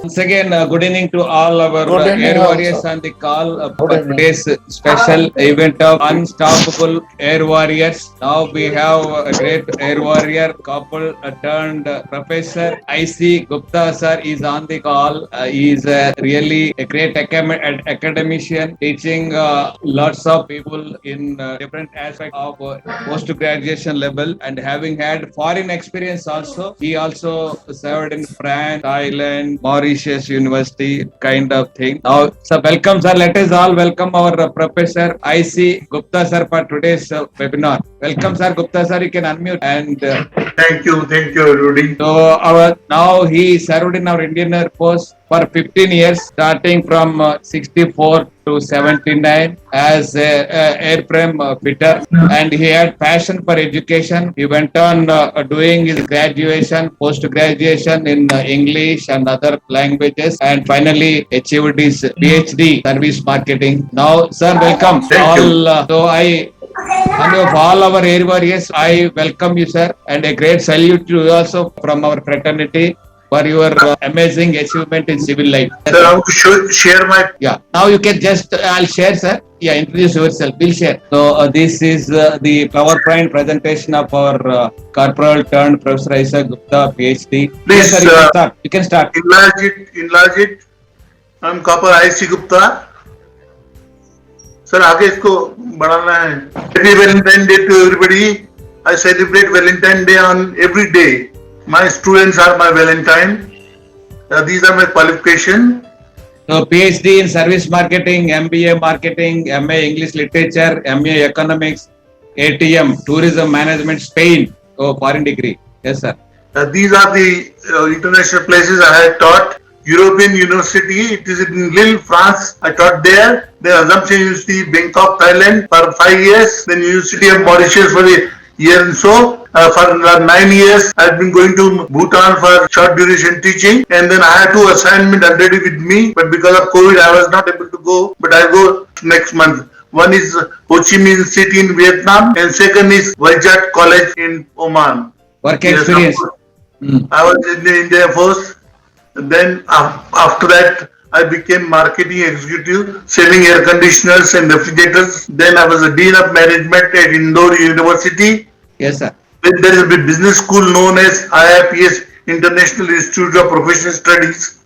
Once again, good evening to all our Good air evening warriors also. on the call Good for evening. today's special event of Unstoppable Air Warriors. Now we have a great air warrior couple turned professor. IC Gupta sir is on the call. He is really a great academician, teaching lots of people in different aspects of post graduation level, and having had foreign experience also. He also served in France, Thailand, Mauritius University, kind of thing. Now, so welcome, sir. Let us all welcome our Professor IC Gupta, sir, for today's webinar. Welcome, sir. Gupta, sir. You can unmute and. Thank you, Rudy. So our now he served in our Indian Air Force for 15 years, starting from 64 to 79 as a airframe fitter, and he had passion for education. He went on doing his graduation, post graduation in English and other languages, and finally achieved his PhD service marketing. Now, sir, welcome. Thank you. On behalf of all our air warriors, I welcome you, sir, and a great salute to you also from our fraternity for your amazing achievement in civil life. Sir, I want to share my. Yeah, now you can just, I'll share, sir. Yeah, introduce yourself. We'll share. So, this is the PowerPoint presentation of our corporal turned Professor Isaac Gupta, PhD. Please, Yes, sir, you can start. You can start. Enlarge it. I'm Copper IC Gupta. Sir, आगे इसको बढ़ाना है. Happy Valentine Day to everybody. I celebrate Valentine Day on every day. My students are my Valentine. These are my qualifications. So PhD in service marketing, MBA marketing, MA English literature, MA economics, ATM, tourism management, Spain. Oh, foreign degree. Yes, sir. These are the international places I have taught. European University, it is in Lille, France. I taught there. Then Assumption University, Bangkok, Thailand for 5 years. Then University of Mauritius for a year and so. For 9 years, I've been going to Bhutan for short duration teaching. And then I had 2 assignments already with me. But because of COVID, I was not able to go. But I'll go next month. One is Ho Chi Minh City in Vietnam. And second is Vajat College in Oman. Work experience. I was in the India Force. Then after that, I became marketing executive, selling air conditioners and refrigerators. Then I was a dean of management at Indore University. Yes, sir. Then there is a business school known as IIPS, International Institute of Professional Studies.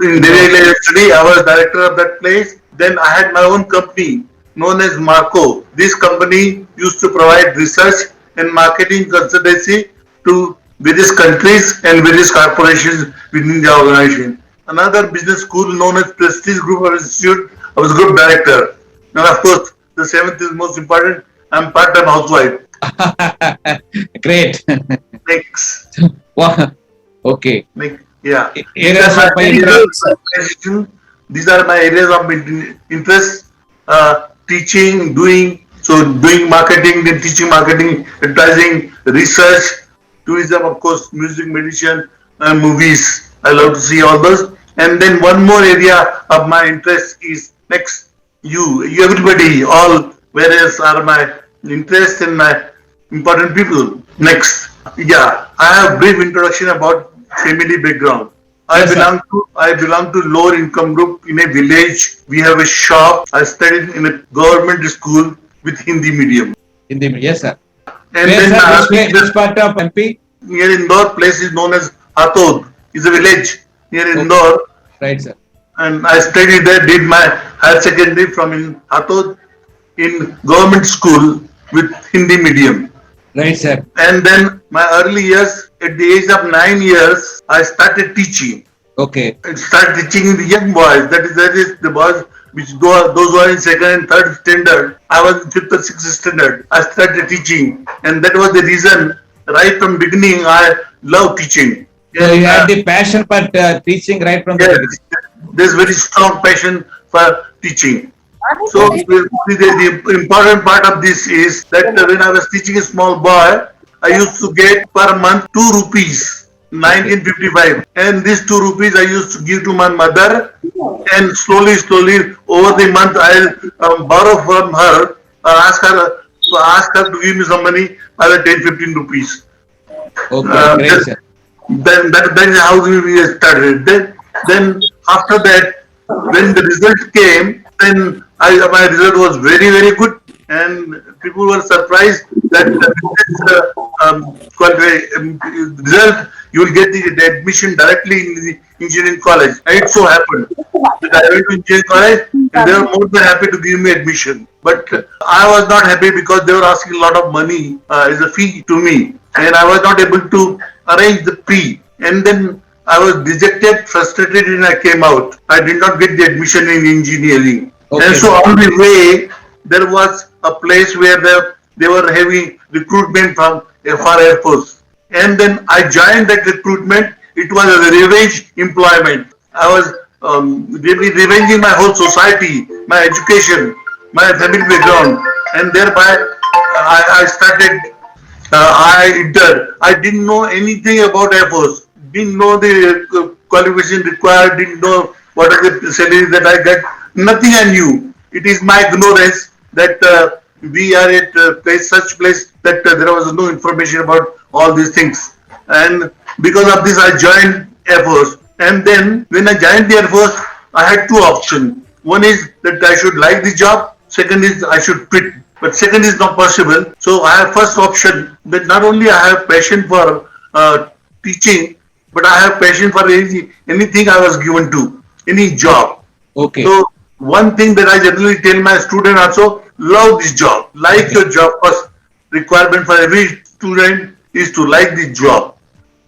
In Delhi University, I was director of that place. Then I had my own company known as Marco. This company used to provide research and marketing consultancy to various countries and various corporations within the organization. Another business school known as Prestige Group of Institute, I was group director. And of course, the 7th is most important, I'm part-time housewife. Great. Next. Wow. Okay. Yeah. Areas of my interest. These are my areas of interest. Teaching, doing marketing, then teaching marketing, advertising, research, tourism, of course, music, medicine, movies. I love to see all those. And then one more area of my interest is next. You everybody, all various are my interest and my important people. Next. Yeah, I have brief introduction about family background. I belong to lower income group in a village. We have a shop. I studied in a government school with Hindi medium. Hindi medium, yes, sir. And Where, then sir, which part of MP? Near Indore, place is known as Hatod. It's a village near Indore. Right, sir. And I studied there, did my higher secondary from in Hatod in government school with Hindi medium. Right, sir. And then my early years, at the age of 9 years, I started teaching. Okay. I started teaching the young boys. That is the boys which those who are in 2nd and 3rd standard. I was in 5th or 6th standard. I started teaching, and that was the reason. Right from beginning, I love teaching. So you had the passion for teaching right from the beginning. There's very strong passion for teaching. So the important part of this is that when I was teaching a small boy, I used to get per month 2 rupees, 1955. And these 2 rupees I used to give to my mother, and slowly over the month I'll borrow from her, ask her to give me some money, either 10-15 rupees. Okay, great, sir. Then that is how we started. Then Then after that, when the result came, then my result was very, very good, and people were surprised that with this result, you will get the admission directly in the engineering college. And it so happened that I went to engineering college, and they were more than happy to give me admission. But I was not happy because they were asking a lot of money as a fee to me, and I was not able to arrange the fee. And then I was dejected, frustrated, and I came out. I did not get the admission in engineering. Okay, And so sir. on the way, there was a place where they were having recruitment from FR Air Force. And then I joined that recruitment. It was a revenge employment. I was really revenging my whole society, my education, my family background, and thereby I started I entered. I didn't know anything about Air Force. Didn't know the qualification required. Didn't know what are the salary that I get. Nothing I knew. It is my ignorance that we are at such place that there was no information about all these things. And because of this, I joined Air Force. And then when I joined the Air Force, I had two options. One is that I should like the job. Second is I should quit. But second is not possible. So I have first option that not only I have passion for teaching, but I have passion for anything I was given to, any job. Okay. So one thing that I generally tell my student also, love this job, like Okay. your job. First requirement for every student is to like the job,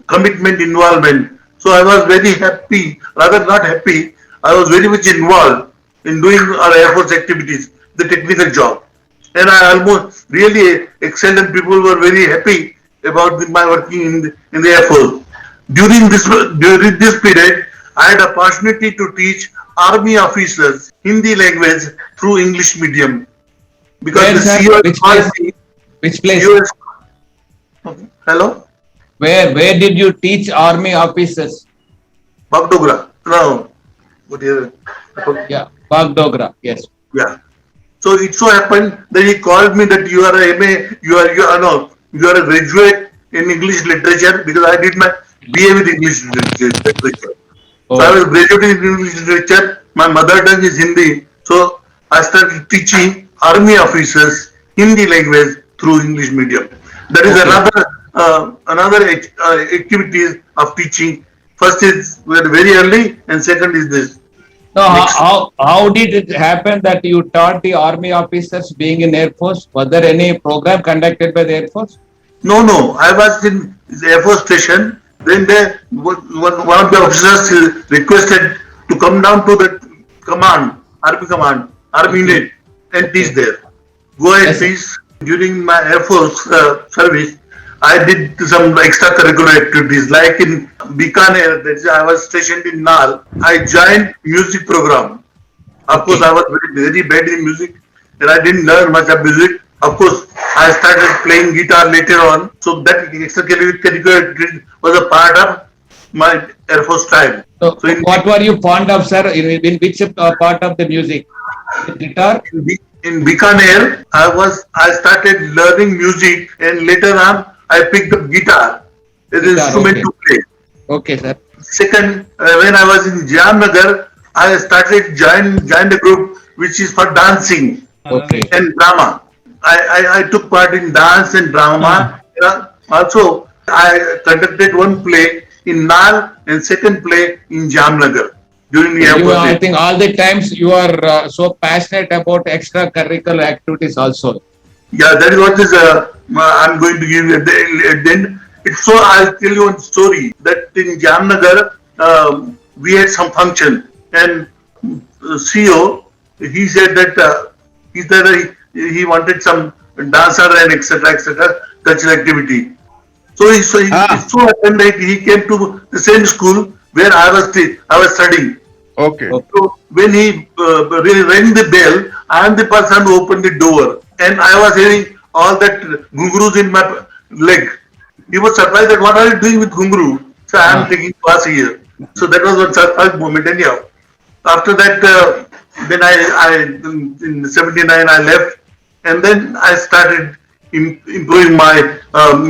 commitment, involvement. So I was very happy, rather not happy. I was very much involved in doing our Air Force activities, the technical job, and I almost really excelled, and people were very happy about my working in the Air Force. During this period, I had opportunity to teach army officers Hindi language through English medium because Where, the sir? COS Which place? policy, Which place? US, hello, Where did you teach army officers? Bagdogra, no, what is it? Yeah, Bagdogra. Yes. Yeah. So it so happened that he called me that you are a MA, you are a graduate in English literature because I did my BA with English literature. So I Oh, was graduate in English literature. My mother tongue is Hindi. So I started teaching army officers Hindi language through English medium. That is okay. another activities of teaching. First is very early, and second is this Now, next. how did it happen that you taught the army officers being in Air Force? Was there any program conducted by the Air Force? No, no. I was in the Air Force station. Then one of the officers requested to come down to the army Okay. unit, and teach Okay. there. Go ahead, Yes, sir. please. During my Air Force service, I did some extracurricular activities like in Bikaner, that is, I was stationed in Nal. I joined music program. Of course, Okay. I was very bad in music, and I didn't learn much of music. Of course, I started playing guitar later on. So that extracurricular was a part of my Air Force time. So, So what were you fond of, sir? In which part of the music? Guitar? in Bikaner, I started learning music, and later on I picked up guitar as an Guitar. instrument Okay. to play. Okay, sir. Second, when I was in Jamnagar, I started joined a group which is for dancing Okay. and drama. I took part in dance and drama. Also, I conducted one play in Nal and second play in Jamnagar during the Air You, Force I Day. think all the times you are so passionate about extracurricular activities also. Yeah, that is what is I'm going to give you at the end. It's so I'll tell you one story that in Jamnagar we had some function, and CEO he said that he wanted some dancer and etc. cultural activity. It Ah, so happened that he came to the same school where I was studying. okay. Okay. So when he rang the bell, I am the person who opened the door, and I was hearing all that gungrus in my leg. He was surprised that what are you doing with gungru? So I am Ah, taking class here. So that was one surprise moment. Anyhow, after that, then in '79 I left, and then I started improving my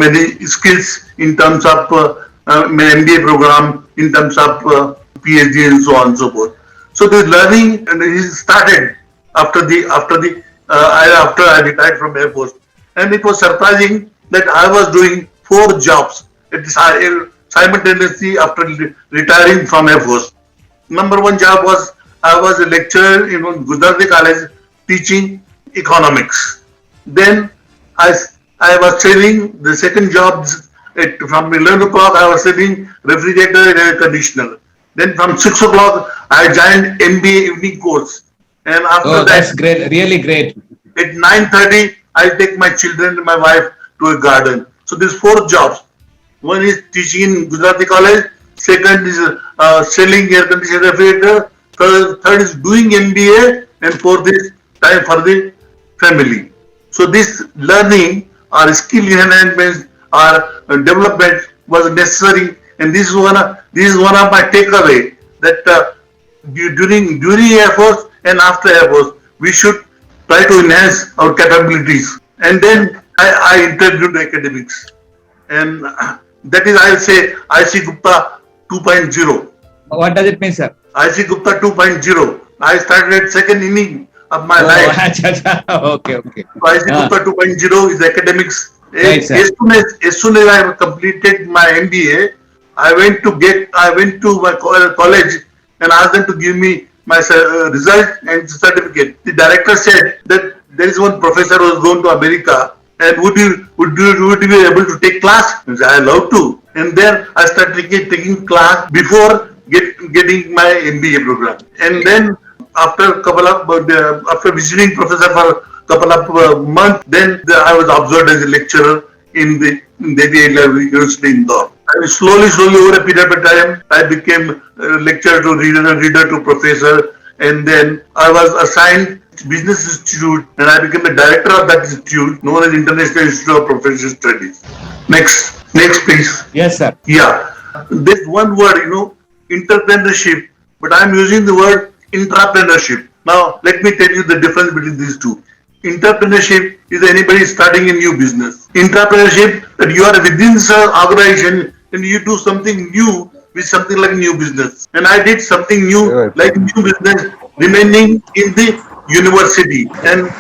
many skills in terms of my MBA program, in terms of PhD and so on and so forth. So the learning and it started after I retired from Air Force, and it was surprising that I was doing 4 jobs simultaneously after retiring from Air Force. Number one job was I was a lecturer in Gujarati College teaching economics. Then I, I was selling the second job from 11 o'clock. I was selling refrigerator and air conditioner. Then from 6 o'clock I joined MBA evening course. And after Oh, that that's great. Really great. at 9:30 I take my children and my wife to a garden. So these 4 jobs. One is teaching in Gujarati College. Second is selling air conditioner refrigerator. Third is doing MBA, and fourth is time for the family. So this learning or skill enhancement or development was necessary, and this is one of my takeaway that during Air Force and after Air Force we should try to enhance our capabilities. And then I entered into academics, and that is I'll say IC Gupta 2.0. What does it mean, sir? IC Gupta 2.0. I started at second inning of my Oh, life. acha, acha. Okay, okay. So IC Gupta 2.0 is academics. Right, sir. As soon as I completed my MBA, I went to my college and asked them to give me my result and certificate. The director said that there is one professor who has gone to America, and would you be able to take class? I said, I love to. And then I started taking class before getting my MBA program. And then after visiting professor for a couple of months, then I was observed as a lecturer in the Retd University in Indore. And slowly, over a period of time, I became lecturer to reader to professor, and then I was assigned business institute, and I became the director of that institute, known as International Institute of Professional Studies. Next, please. Yes, sir. Yeah, there's one word, entrepreneurship, but I'm using the word intrapreneurship. Now, let me tell you the difference between these two. Entrepreneurship is anybody starting a new business. Intrapreneurship, that you are within the organization and you do something new with something like new business. And I did something new like new business remaining in the university. And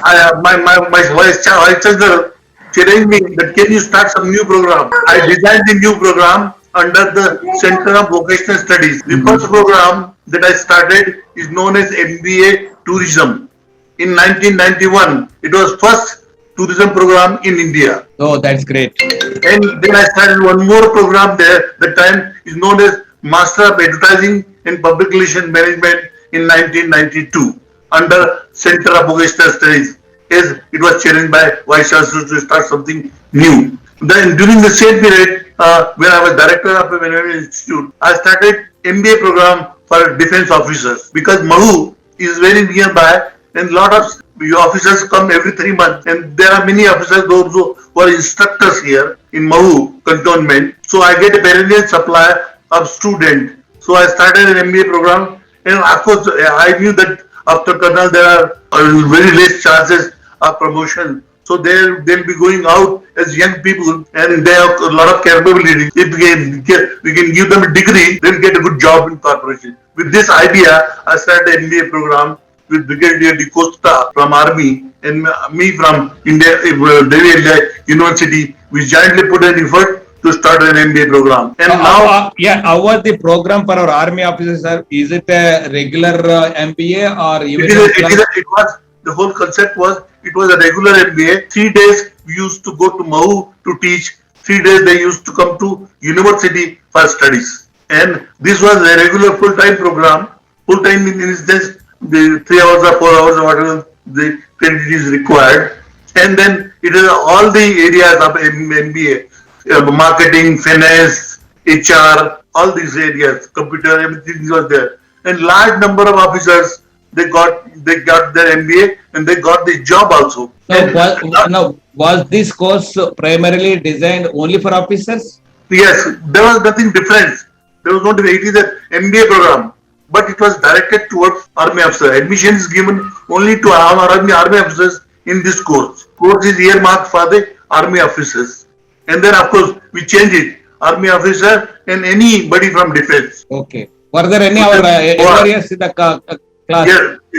my vice chancellor challenged me that can you start some new program. I designed the new program under the Center of Vocational Studies. The first program that I started is known as MBA Tourism. In 1991, it was first tourism program in India. Oh, that's great. And then I started one more program there. That time is known as Master of Advertising and Public Relations Management in 1992 under Center of Vocational Studies, as it was challenged by Vice Chancellor to start something new. Then during the same period, when I was director of a management institute, I started MBA program for defense officers because Mahu is very nearby, and a lot of officers come every 3 months, and there are many officers those who are instructors here in Mahu cantonment. So I get a perennial supply of students. So I started an MBA program, and of course I knew that after Colonel there are very less chances of promotion. So they'll be going out as young people, and they have a lot of capability. If we can give them a degree, they'll get a good job in corporation. With this idea, I started an MBA program with Brigadier De Costa from Army and me from Delhi University. We jointly put an effort to start an MBA program. And now, how was the program for our army officers, sir? Is it a regular MBA or even the whole concept was it was a regular MBA. 3 days we used to go to Mahu to teach. 3 days they used to come to university for studies. And this was a regular full-time program. Full-time in this the 3 hours or 4 hours or whatever the credit is required. And then it is all the areas of MBA, marketing, finance, HR, all these areas, computer, everything was there. And large number of officers, they got their MBA and they got the job also. Was this course primarily designed only for officers? Yes, there was nothing different. There was not, it is an MBA program, but it was directed towards army officers. Admission is given only to army officers in this course. Course is earmarked for the army officers. And then of course we changed it, army officer and anybody from defense. Okay. Were there any So our who are- warriors in the class?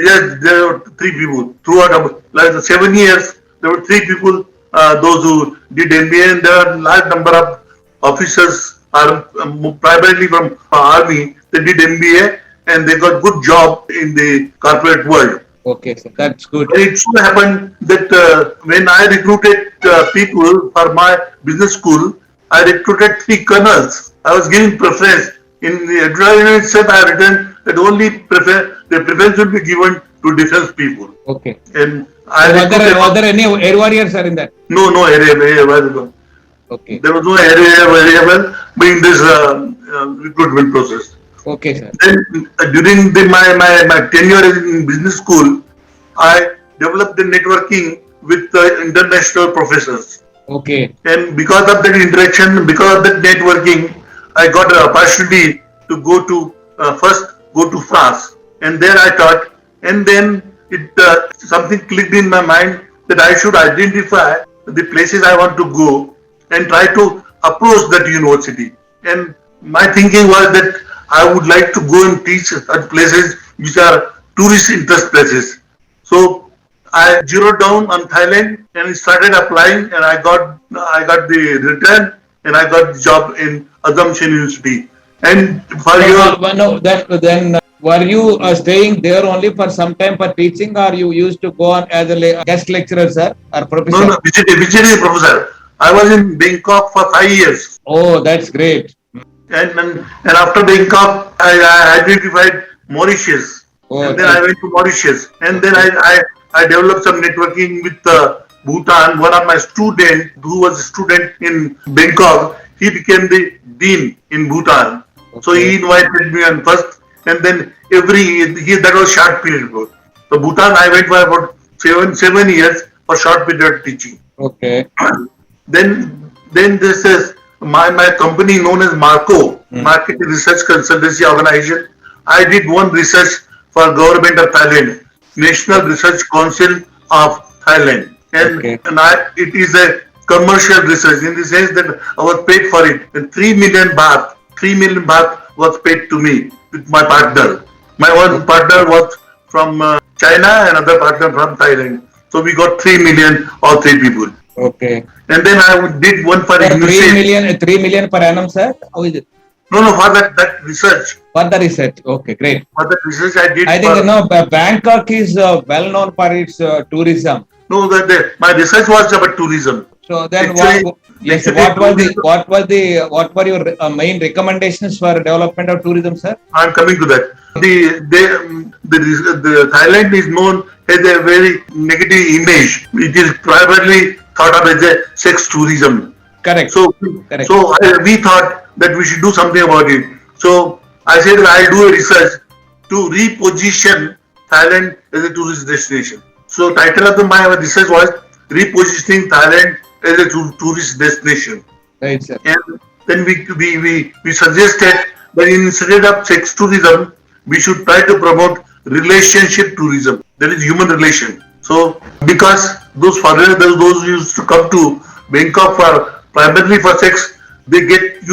yes, there were three people throughout like the 7 years. There were three people, those who did MBA, and there are a large number of officers are primarily from army. They did MBA and they got good job in the corporate world. Okay, sir. That's good. But it so happened that when I recruited people for my business school, I recruited three colonels. I was giving preference. In the advertisement itself, I written that only the preference will be given to defense people. Okay. And So I recruited. were there any air warriors are in that? No area. Okay. There was no area variable in this recruitment process. Okay, sir. Then during my tenure in business school, I developed the networking with international professors. Okay. And because of that interaction, because of that networking, I got an opportunity to go to first go to France, and there I taught. And then it something clicked in my mind that I should identify the places I want to go and try to approach that university. And my thinking was that I would like to go and teach at places which are tourist interest places. So I zeroed down on Thailand and started applying, and I got the return, and I got the job in Assumption University. And for your No, then were you staying there only for some time for teaching, or you used to go on as a guest lecturer, sir, or professor? no visiting professor, I was in Bangkok for 5 years, Oh, that's great. and after Bangkok, I identified Mauritius, Oh, and then I went to Mauritius, and then I developed some networking with Bhutan. One of my students, who was a student in Bangkok, he became the dean in Bhutan. So he invited me on first, and then that was short period. So Bhutan, I went for about 7 years for short period teaching. Okay. Then this is my company known as Marco, Market Research Consultancy Organization. I did one research for government of Thailand, National Research Council of Thailand, and Okay. it is a commercial research in the sense that I was paid for it. And 3 million baht, 3 million baht was paid to me with my partner. My one partner was from China and another partner from Thailand. So we got 3 million, all three people. Okay. And then I did one for For UNICEF. 3 million per annum, sir? How is it? No, for that research. For the research. Okay, great. For that research I did. I think Bangkok is well known for its tourism. No, my research was about tourism. So then, Actually- what were your main recommendations for development of tourism, sir? I'm coming to that. The Thailand is known as a very negative image. It is primarily thought of as a sex tourism. Correct. Correct. We thought that we should do something about it. So I said I'll do a research to reposition Thailand as a tourist destination. So title of my research was repositioning Thailand as a tourist destination. Right, sir. And then we suggested that instead of sex tourism, we should try to promote relationship tourism. That is human relation. So because those foreigners, those who used to come to Bangkok for primarily for sex, they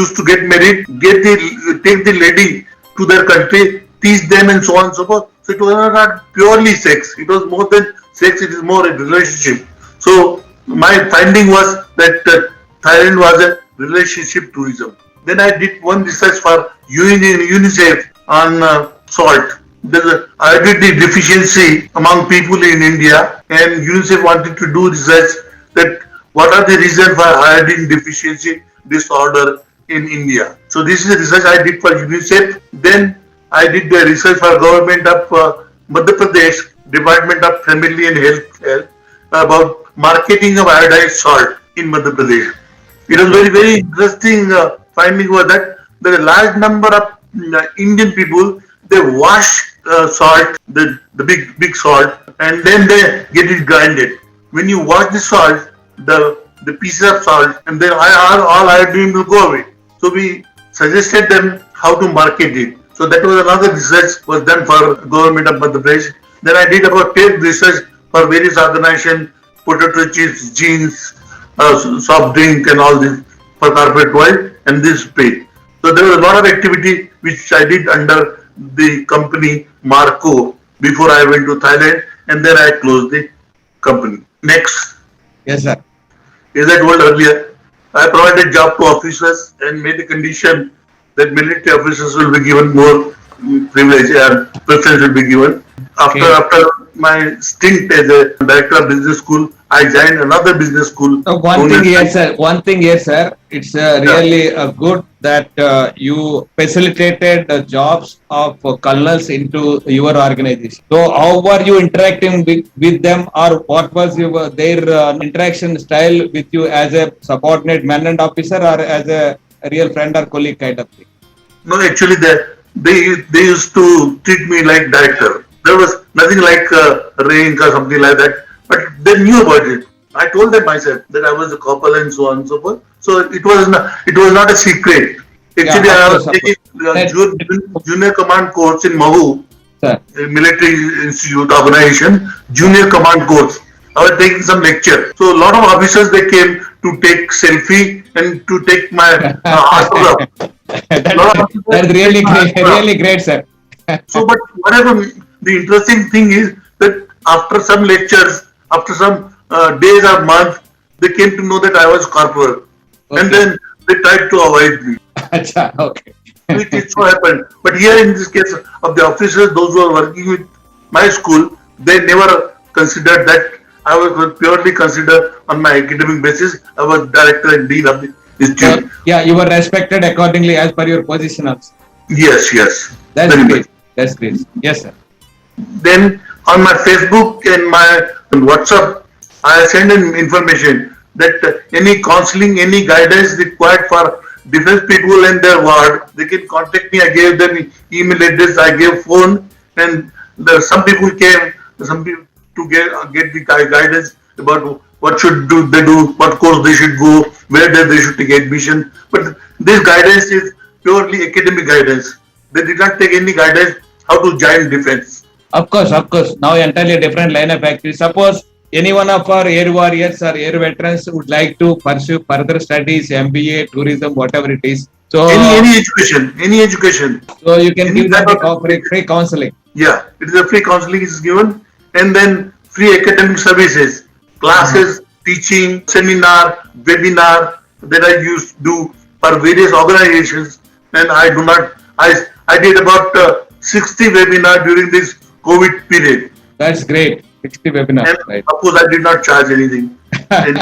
used to get married, take the lady to their country, teach them and so on and so forth. So it was not purely sex. It was more than sex. It is more a relationship. So my finding was that Thailand was a relationship tourism. Then I did one research for UNICEF on salt. I did the deficiency among people in India, and UNICEF wanted to do research that what are the reasons for iodine deficiency disorder in India. So this is the research I did for UNICEF. Then I did the research for government of Madhya Pradesh, Department of Family and Health about marketing of iodized salt in Madhya Pradesh. It was very interesting finding was that there are a large number of Indian people, they wash salt, the big salt, and then they get it grinded. When you wash the salt, the pieces of salt, and then all iodine will go away. So we suggested them how to market it. So that was another research was done for government of Madhya Pradesh. Then I did about 10 research for various organizations, potato chips, jeans, soft drink, and all this for corporate world, and this paid. So there was a lot of activity which I did under the company Marco before I went to Thailand, and then I closed the company. Next, Yes, sir. as I told earlier, I provided job to officers and made a condition that military officers will be given more privilege and preference will be given. Okay. After my stint as a director of business school, I joined another business school. One thing here, sir. One thing here, sir. It's really good that you facilitated the jobs of colonels into your organization. So, how were you interacting with them, or what was their interaction style with you as a subordinate man and officer, or as a real friend or colleague kind of thing? No, actually, they used to treat me like director. There was nothing like rank or something like that, but they knew about it. I told them myself that I was a corporal and so on and so forth. So it was not a secret. Actually, Yeah, of I was course, of taking course. junior command course in Mahu, Sir. a military institute organization, junior command course. I was taking some lecture. So a lot of officers they came to take selfie and to take my autograph. That's really great, really great, sir. So, but whatever the interesting thing is that after some lectures, after some days or months, they came to know that I was corporal, and then they tried to avoid me. Acha, okay. Which it so happened. But here in this case of the officers, those who are working with my school, they never considered that. I was purely considered on my academic basis. I was director and dean of the institute. Yeah, you were respected accordingly as per your position also. Yes, yes. That's Very great. much. That's great. Yes, sir. Then on my Facebook and my WhatsApp, I send in information that any counseling, any guidance required for defense people in their ward, they can contact me. I gave them email address, I gave phone, and some people came, some people to get the guidance about what should they do, what course they should go, where they should take admission. But this guidance is purely academic guidance. They did not take any guidance how to join defense. Of course, of course. Now entirely different line of activity. Suppose any one of our air warriors or air veterans would like to pursue further studies, MBA, tourism, whatever it is. So any education. So you can Any give them type the of free counseling. Yeah, it is a free counseling is given, and then free academic services, classes, teaching, seminar, webinar that I used to do for various organizations, and I did about 60 webinar during this COVID period, That's great. 60 webinars, and right? of course I did not charge anything, and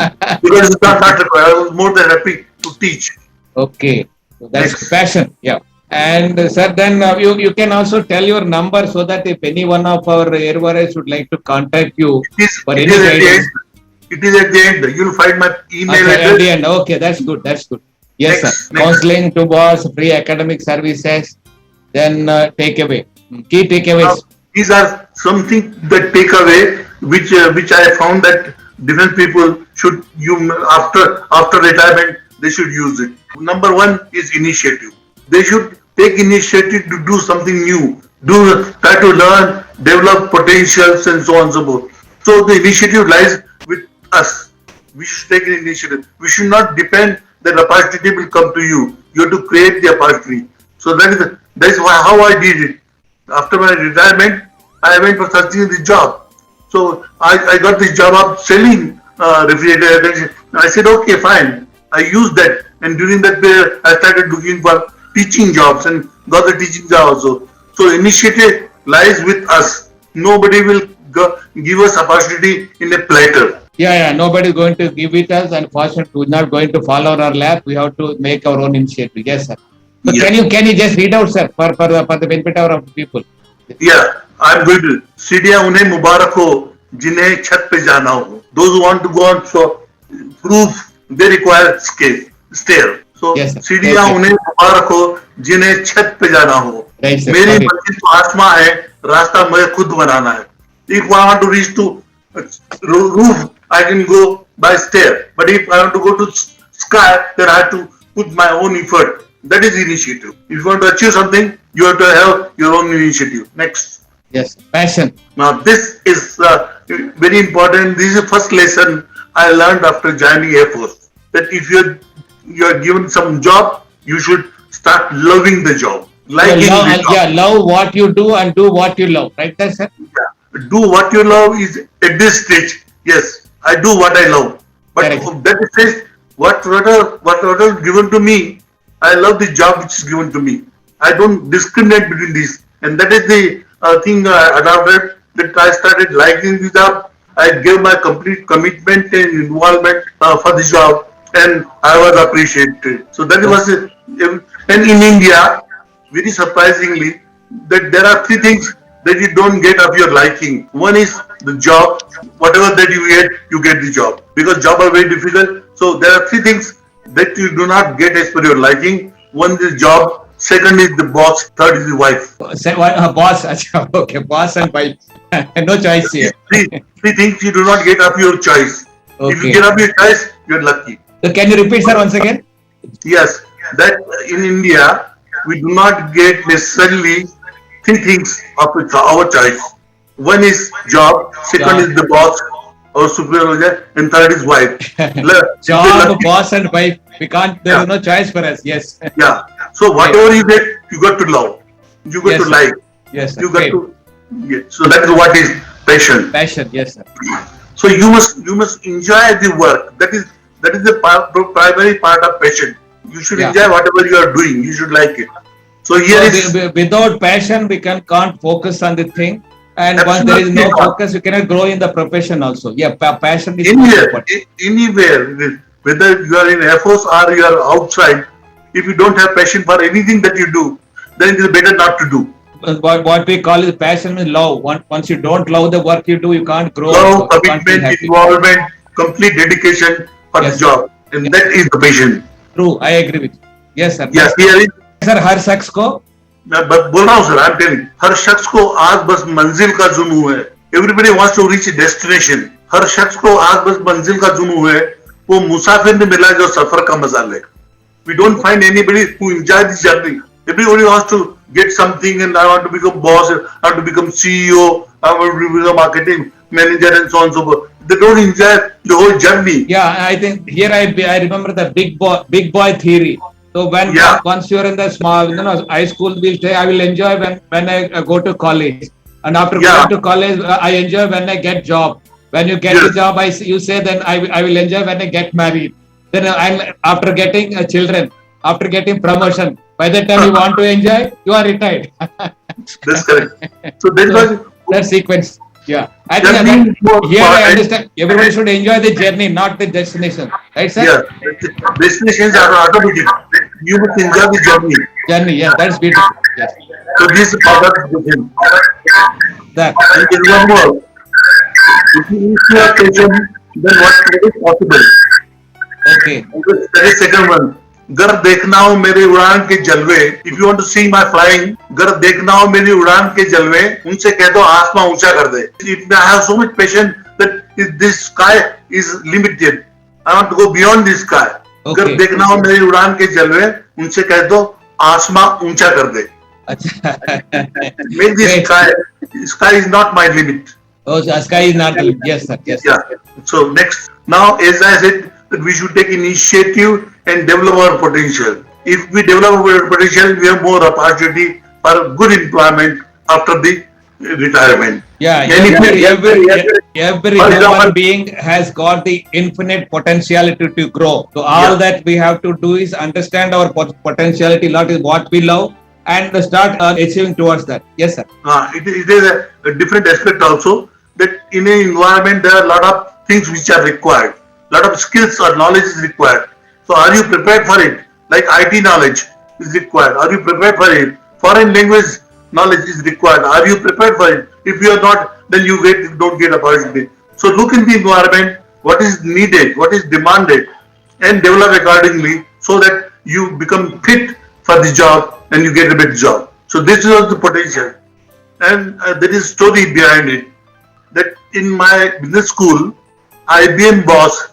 because it's not required. I was more than happy to teach. Okay. So that's Next. passion. Yeah. And sir, then you can also tell your number so that if any one of our air warriors would like to contact you for It any is at the guidance. end. It is at the end. You'll find my email Okay, at address. the end. Okay, that's good. That's good. Yes, Next, sir. next. Counseling to boss, free academic services, then takeaway. Key Now, takeaways. these are something that take away which I found that different people should after retirement they should use it. Number one is initiative. They should take initiative to do something new. Try to learn, develop potentials and so on and so forth. So the initiative lies with us. We should take an initiative. We should not depend that opportunity will come to you. You have to create the opportunity. So that is how I did it. After my retirement, I went for searching the job. So I got this job of selling refrigerator. I said, okay, fine. I used that. And during that period, I started looking for teaching jobs and got the teaching job also. So initiative lies with us. Nobody will give us opportunity in a platter. Yeah. Nobody is going to give it us, and fortunately, we're not going to fall on our lap. We have to make our own initiative. Yes, sir. So Yeah. can you just read out, sir, for the benefit of our people? Yeah, I'm going to. सीढ़ियां उन्हें मुबारक हो जिन्हें छत पे जाना हो. Those who want to go on so roof, they require stair. So Yes, sir. सीढ़ियां Okay. उन्हें मुबारक हो जिन्हें छत पे जाना हो. Right, sir. मेरी Sorry. मंजिल तो आसमां है, रास्ता मुझे खुद बनाना है. If I want to reach to roof, I can go by stair. But if I want to go to sky, then I have to put my own effort. That is initiative. If you want to achieve something, you have to have your own initiative. Next. Yes, passion. Now this is very important. This is the first lesson I learned after joining Air Force. That if you are given some job, you should start loving the job, So liking the job. love what you do and do what you love, right there, sir? Yeah. Do what you love is at this stage. Yes, I do what I love. But Correct. that says whatever is given to me, I love the job which is given to me. I don't discriminate between these, and that is the thing I adopted. That I started liking the job. I gave my complete commitment and involvement for the job, and I was appreciated. So that was Okay. it. And in India, very surprisingly, that there are three things that you don't get of your liking. One is the job. Whatever that you get the job. Because job are very difficult. So there are three things that you do not get as per your liking. One is job. Second is the boss. Third is the wife. Say what, boss. Acha, okay, boss and wife. No choice here. These three things you do not get of your choice. If you Okay. get of your choice, you're lucky. So can you repeat, sir, once again? Yes, that in India we do not get necessarily three things of our choice. One is job, second Job, is the boss or supervisor, and third is wife. If you're job, lucky, boss, and wife. We can't. There yeah, is no choice for us. Yes. yeah. So Right. whatever you get, you got to love, you got to Yes, sir. like, Yes, sir. you got Great. to. Yeah. So that is what is passion. Passion. Yes, sir. So you must enjoy the work. That is the primary part of passion. You should Yeah. enjoy whatever you are doing. You should like it. So here So is without passion, we can't focus on the thing. And once there is absolutely no not. focus, you cannot grow in the profession also. Yeah, passion is most Anywhere, important. anywhere, whether you are in Air Force or you are outside, if you don't have passion for anything that you do, then it is better not to do. What we call is passion is love. Once you don't love the work you do, you can't grow Love, also. You can't feel commitment, happy. involvement, complete dedication for the Yes, sir. job, and Yeah, that is the passion. true. I agree with you. Yes, sir. Yeah, Next, here is sir, हर शख्स को मैं बोल रहा हूँ sir, I'm telling, हर शख्स को आज बस मंजिल का जुनून है. Everybody wants to reach a destination. हर शख्स को आज बस मंजिल का जुनून है. वो मुसाफिर ने मिला जो सफर का मजा ले. We don't find anybody who enjoys this journey. Everybody wants to get something, and I want to become boss, I want to become CEO, I want to become marketing manager, and so on and so forth. They don't enjoy the whole journey. Yeah, I think here I remember the big boy theory. So when Yeah, once you're in the small, high school, we'll say I will enjoy when I go to college, and after yeah, going to college, I enjoy when I get job. When you get the yes. job, you say then I will enjoy when I get married. Then after getting children, after getting promotion, by the time you want to enjoy, you are retired. That's correct. So that So was that sequence. Yeah, I think journey that more here I important. understand. Everybody should enjoy the journey, not the destination, right, sir? Yeah, destinations are automatic. You must enjoy the journey. Journey, yes, that's beautiful. Yes, So this is part of the thing. that. And there is one more. If you have passion, then what is possible? Okay. That is second one. घर देखना हो मेरे उड़ान के जलवे. If you want to see my flying, घर देखना हो मेरी उड़ान के जलवे, उनसे कह दो आसमां ऊंचा कर दे. I have so much passion that this sky is limited. I want to go beyond this sky. घर Okay. देखना हो मेरी उड़ान के जलवे, उनसे कह दो आसमां ऊंचा कर दे. Make this Great. sky is not my limit. Oh, so sky is not the limit. Yes, sir. Yes. Yeah. So next, now as I said, that we should take initiative and develop our potential. If we develop our potential, we have more opportunity for good employment after the retirement. Yeah, And if we- every For human example, being has got the infinite potentiality to grow. So all Yeah. that we have to do is understand our potentiality, not is what we love, and start achieving towards that. Yes, sir. it is a different aspect also, that in an environment there are a lot of things which are required. Lot of skills or knowledge is required. So are you prepared for it? Like IT knowledge is required. Are you prepared for it? Foreign language knowledge is required. Are you prepared for it? If you are not, then you don't get opportunity. So look in the environment, what is needed, what is demanded, and develop accordingly so that you become fit for the job and you get a better job. So this is the potential. And there is story behind it. That in my business school, IBM boss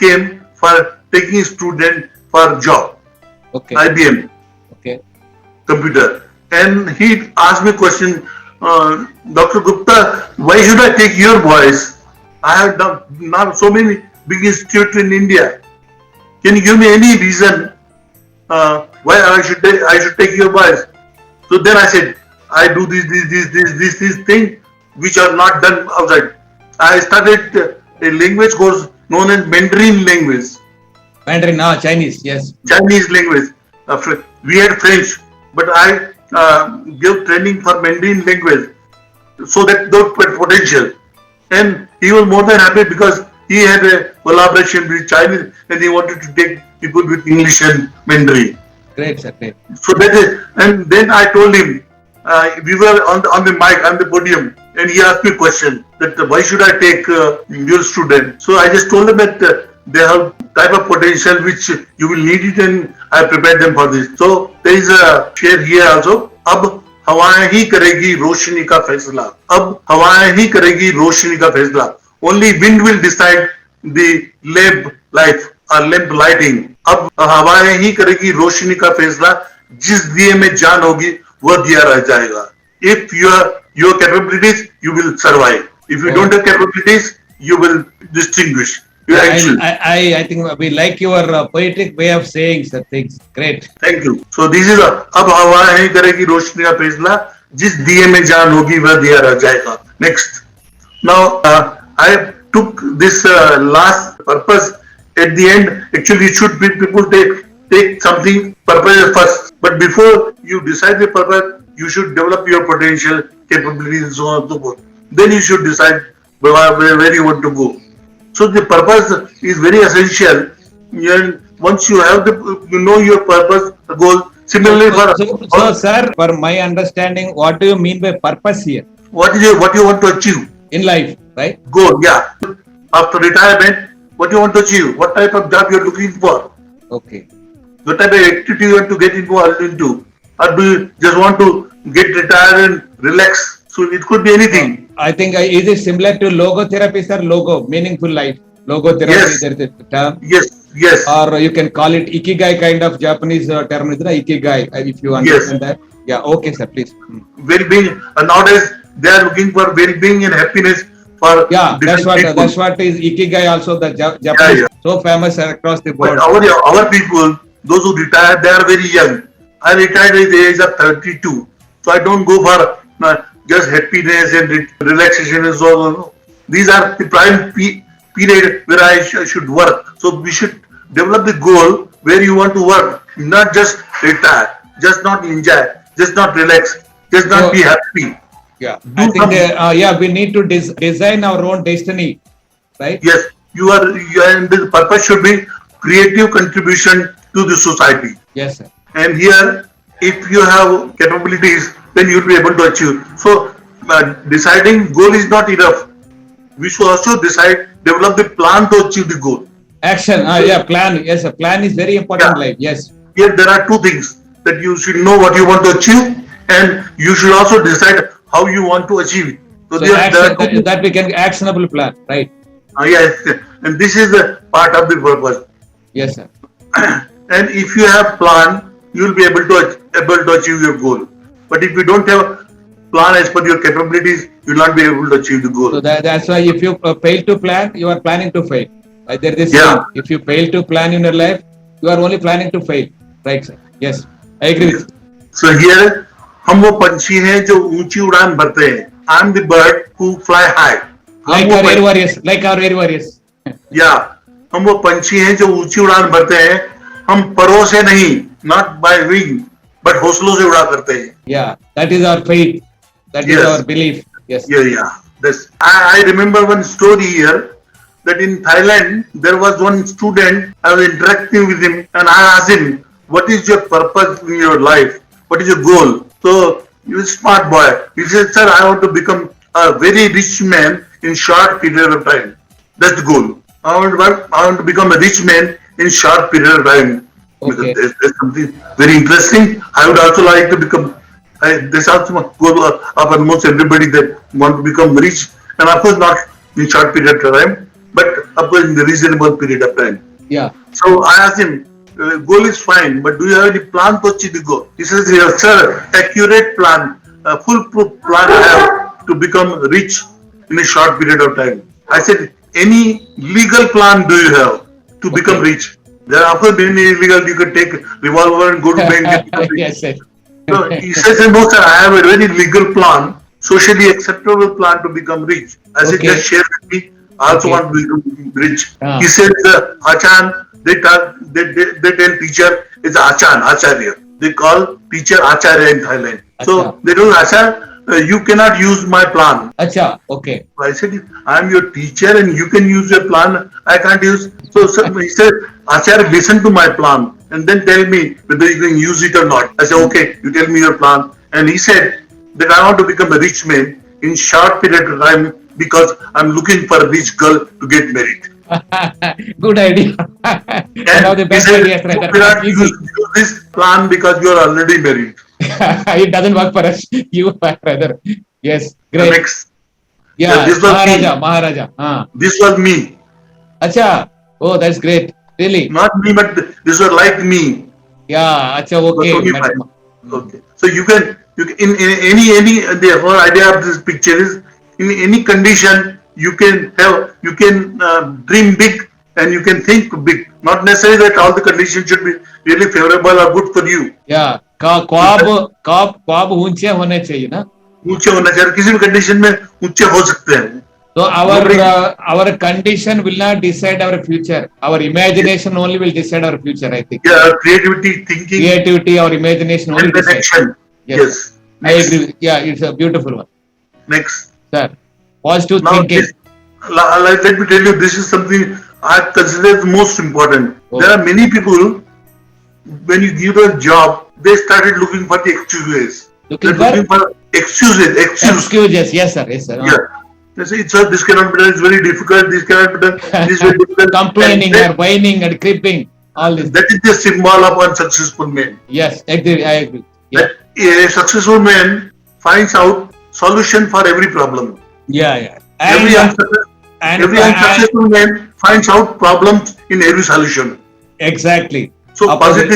came for taking a student for job. Okay. IBM Okay. computer, and he asked me a question, Dr. Gupta, why should I take your voice? I have done now so many big institutes in India. Can you give me any reason why I should take your advice. So then I said, I do this thing which are not done outside. I started a language course known as Mandarin language, Mandarin, Chinese, yes. Chinese language. We had French, but I gave training for Mandarin language so that those potential. And he was more than happy because he had a collaboration with Chinese and he wanted to take people with English and Mandarin. Great, sir, great. So that is, and then I told him, we were on the mic, on the podium, and he asked me a question that why should I take your student? So I just told him that they have type of potential which you will need it, and I prepared them for this. So there is a share here also. अब हवाएं ही करेगी रोशनी का फैसला. अब हवाएं ही करेगी रोशनी का फैसला. Only wind will decide the lamp life or lamp lighting. अब हवाएं ही करेगी रोशनी का फैसला. जिस दिए में जान होगी वह दिया रह जाएगा. If your capabilities, you will survive. If you don't have capabilities, you will distinguish. I think we like your poetic way of saying such things. Great. Thank you. So this is अब हवाएं ही करेगी रोशनी का फैसला. जिस दिए में जान होगी वह दिया रह जाएगा. Next. Now I took this last purpose at the end. Actually, it should be people take something purpose first. But before you decide the purpose, you should develop your potential, capabilities, and so on and so forth. Then you should decide where you want to go. So the purpose is very essential. And once you have you know your purpose, the goal. Similarly, so sir, for my understanding, what do you mean by purpose here? What you want to achieve in life, right? Goal, yeah. After retirement, what you want to achieve? What type of job you're looking for? Okay. What type of activity you want to get involved into? Or do you just want to get retired and relax? So it could be anything. I think is it similar to logotherapy, sir? Logo, meaningful life. Logotherapy, yes. There is a term. Yes. Or you can call it ikigai, kind of Japanese term. Ikigai, if you understand that. Yeah. Okay, sir. Please. Well-being. And nowadays they are looking for well-being and happiness. That's what is ikigai. Also, the Japanese so famous across the world. But our people, those who retire, they are very young. I retired at the age of 32, so I don't go for just happiness and relaxation and so on. These are the prime period where I should work. So we should develop the goal where you want to work, not just retire, just not enjoy, just not relax, just not be happy. Yeah, I think we need to design our own destiny, right? Yes, you are, and the purpose should be creative contribution to the society. Yes, sir. And here, if you have capabilities, then you will be able to achieve. So, deciding goal is not enough. We should also develop the plan to achieve the goal. Action, plan. Yes, a plan is very important in life. Yes. Here, there are two things that you should know what you want to achieve, and you should also decide how you want to achieve it. So that we can actionable plan, right? Yes, and this is the part of the purpose. Yes, sir. And if you have plan, you will be able to achieve your goal. But if you don't have plan as per your capabilities, you will not be able to achieve the goal. So that's why if you fail to plan, you are planning to fail. There is if you fail to plan in your life, you are only planning to fail, right, sir? Yes, I agree with you. So here, हम वो पंछी हैं जो ऊंची उड़ान भरते हैं. I am the bird who fly high. Like our air warriors. Yeah, हम वो पंछी हैं जो ऊंची उड़ान भरते हैं. हम परों से नहीं, not by wing, but हौसलों से उड़ा करते हैं. Yeah, that is our faith. That is our belief. Yes. Yeah. I remember one story here that in Thailand there was one student. I was interacting with him and I asked him, "What is your purpose in your life? What is your goal?" So he was a smart boy. He said, "Sir, I want to become a very rich man in short period of time. That's the goal. I want to become a rich man in short period of time." Okay. There's something very interesting. I would also like to become. There's also a goal of almost everybody that want to become rich, and of course not in short period of time, but of course in the reasonable period of time. Yeah. So I asked him, goal is fine, but do you have any plan to achieve the goal? He says, "Yes, sir, accurate plan, a foolproof plan I have to become rich in a short period of time." I said, "Any legal plan do you have to become rich?" There are of course many illegal. You can take revolver and go to bank and become rich. Yes, yes. So he says, no sir, I have a very legal plan, socially acceptable plan to become rich. I said, Okay. just share with me. I also Okay. want to become rich. Ah. He said, Achan, they tell teacher is Achan, Acharya. They call teacher Acharya in Thailand. Acha. So they told Achan, you cannot use my plan. Acha, okay. I said, I am your teacher and you can use your plan. I can't use. So he said, Acharya, listen to my plan and then tell me whether you can use it or not. I said, okay, you tell me your plan. And he said that I want to become a rich man in short period of time because I'm looking for a rich girl to get married. Good idea. One of the And he best said, ideas, you rather. cannot Easy. use this plan because you are already married. It doesn't work for us. You rather. Yes, The great. next, Yeah, this was Maharaja, me. Maharaja. Ah. This was me. Acha. Oh, that's great. Really? Not me, but this was like me. Yeah, acha, But okay. only five. Okay. So you can in any the whole idea of this picture is in any condition you can dream big and you can think big. Not necessarily that all the conditions should be really favorable or good for you. Yeah, ख्वाब ऊंचे होने चाहिए ना. ऊंचे होना चाहिए किसी भी कंडीशन में ऊंचे हो सकते हैं. So our condition will not decide our future. Our imagination only will decide our future, I think. Yeah, creativity, thinking, Creativity, our imagination only and then decide. action. Yes, Yes. I agree. Yeah, it's a beautiful one, Next. sir. Positive Now, thinking. let me tell you, this is something I consider the most important. Oh. There are many people, when you give a job, they started looking for the excuses. Looking They're for looking for excuses. excuses. Yes, sir. Yes, sir. Yeah. They say, sir, this cannot be done, it's very difficult, this cannot be done, this is very difficult. Complaining And or whining and creeping. All this. that is the symbol of unsuccessful man. Yes, agree. I agree. Yeah, That a successful man finds out solution for every problem. yeah. Every And unsuccessful man finds out problems in every solution. exactly. So Opposite.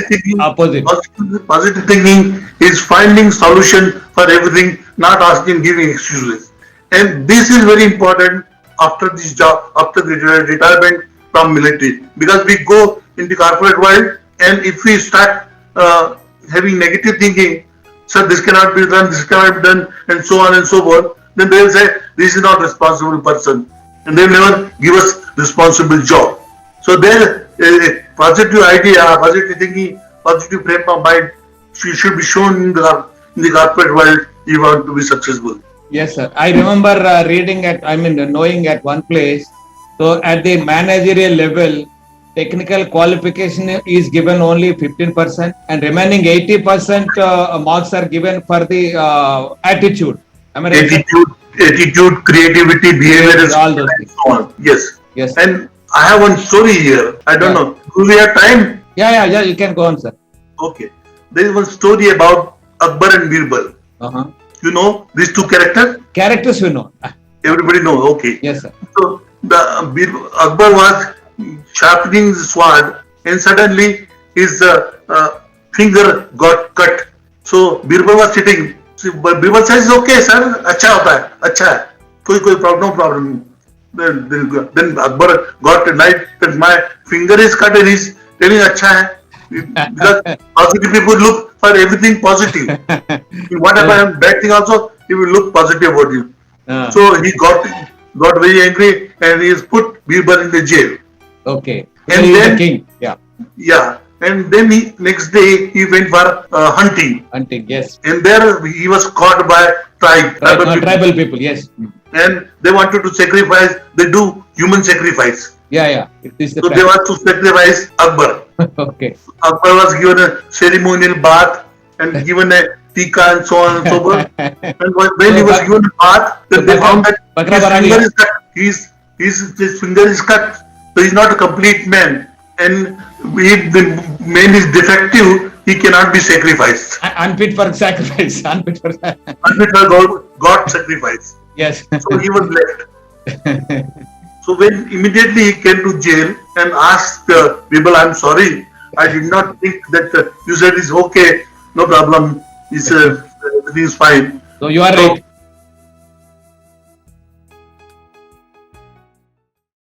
positive thinking is finding solution for everything, not asking, giving excuses. And this is very important after this job, after the retirement from military, because we go in the corporate world, and if we start having negative thinking, sir, this cannot be done, this cannot be done, and so on and so forth, then they will say, this is not responsible person, and they will never give us responsible job. So there, a positive idea, positive thinking, positive frame of mind should be shown in the corporate world if you want to be successful. Yes, sir. I remember knowing at one place. So at the managerial level, technical qualification is given only 15%, and remaining 80% marks are given for the attitude. Am I right, sir? Attitude, creativity, behavior, Yes, all those and things. so on. Yes. Yes. And I have one story here. I don't Yeah. know. Do we have time? Yeah. You can go on, sir. Okay. There is one story about Akbar and Birbal. Uh-huh. You know these two characters? Characters we know. Everybody know. Okay. Yes, sir. So the Akbar was sharpening the sword, and suddenly his finger got cut. So Birbal was sitting. So Birbal says, "Okay, sir, अच्छा होता है, अच्छा है, कोई problem, no problem." Then Akbar got a knife, but my finger is cut, and he's telling अच्छा है. Because positive people look for everything positive. Whatever bad thing also, he will look positive about you. So he got very angry, and he has put Birbal in the jail. Okay. And He is then- the king. Yeah. Yeah, and then next day he went for hunting, Hunting. Yes. and there he was caught by tribal people, Tribal people. Yes. and they wanted to sacrifice. They do human sacrifice, Yeah. It is the so they want to sacrifice Akbar. Okay. Akbar was given a ceremonial bath and given a tika and so on and so forth. And when he was given a bath, then they found that Bakra his Barani. finger is cut. His finger is cut, so he's not a complete man. And if the man is defective, he cannot be sacrificed. Unfit for sacrifice. Unfit for Unfit for God sacrifice. Yes. So he was left. So when immediately he came to jail and asked people, "I'm sorry, I did not think that you said it's okay, no problem, everything is fine." So you are So right.